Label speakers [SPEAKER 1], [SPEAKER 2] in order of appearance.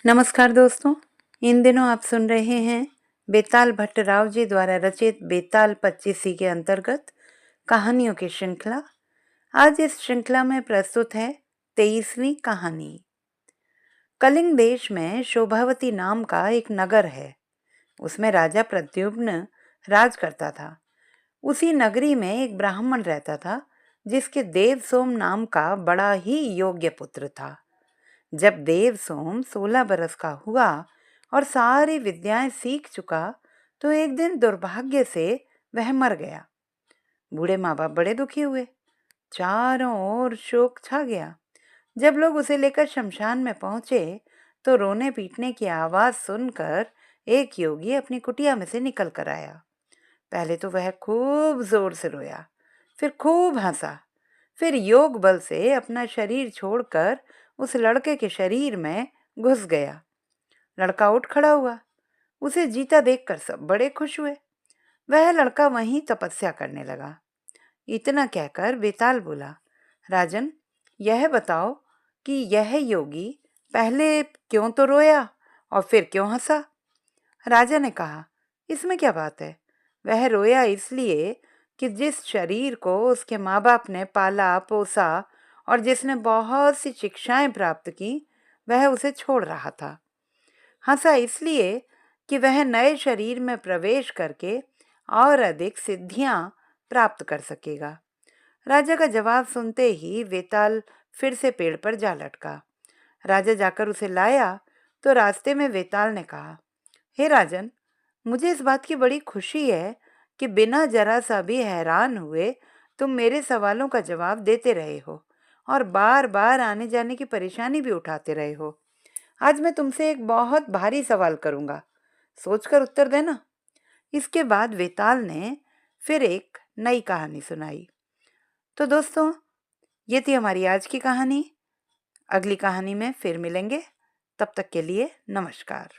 [SPEAKER 1] नमस्कार दोस्तों। इन दिनों आप सुन रहे हैं बेताल भट्टराव जी द्वारा रचित बेताल पच्चीसी के अंतर्गत कहानियों की श्रृंखला। आज इस श्रृंखला में प्रस्तुत है 23वीं कहानी। कलिंग देश में शोभावती नाम का एक नगर है। उसमें राजा प्रद्युम्न राज करता था। उसी नगरी में एक ब्राह्मण रहता था जिसके देवसोम नाम का बड़ा ही योग्य पुत्र था। जब देवसोम 16 बरस का हुआ और सारी विद्याएं सीख चुका तो एक दिन दुर्भाग्य से वह मर गया। बूढ़े माँ बाप बड़े दुखी हुए। चारों ओर शोक छा गया। जब लोग उसे लेकर शमशान में पहुंचे तो रोने पीटने की आवाज सुनकर एक योगी अपनी कुटिया में से निकल कर आया। पहले तो वह खूब जोर से रोया, फिर खूब हंसा, फिर योग बल से अपना शरीर छोड़कर उस लड़के के शरीर में घुस गया। लड़का उठ खड़ा हुआ। उसे जीता देखकर सब बड़े खुश हुए। वह लड़का वहीं तपस्या करने लगा। इतना कहकर बेताल बोला, राजन, यह बताओ कि यह योगी पहले क्यों तो रोया और फिर क्यों हंसा? राजा ने कहा, इसमें क्या बात है? वह रोया इसलिए कि जिस शरीर को उसके माँ बाप ने पाला पोसा और जिसने बहुत सी शिक्षाएं प्राप्त की, वह उसे छोड़ रहा था। हंसा इसलिए कि वह नए शरीर में प्रवेश करके और अधिक सिद्धियां प्राप्त कर सकेगा। राजा का जवाब सुनते ही वेताल फिर से पेड़ पर जा लटका। राजा जाकर उसे लाया तो रास्ते में वेताल ने कहा, हे राजन, मुझे इस बात की बड़ी खुशी है कि बिना जरा सा भी हैरान हुए तुम मेरे सवालों का जवाब देते रहे हो और बार बार आने जाने की परेशानी भी उठाते रहे हो। आज मैं तुमसे एक बहुत भारी सवाल करूंगा, सोचकर उत्तर देना। इसके बाद वेताल ने फिर एक नई कहानी सुनाई। तो दोस्तों, ये थी हमारी आज की कहानी। अगली कहानी में फिर मिलेंगे। तब तक के लिए नमस्कार।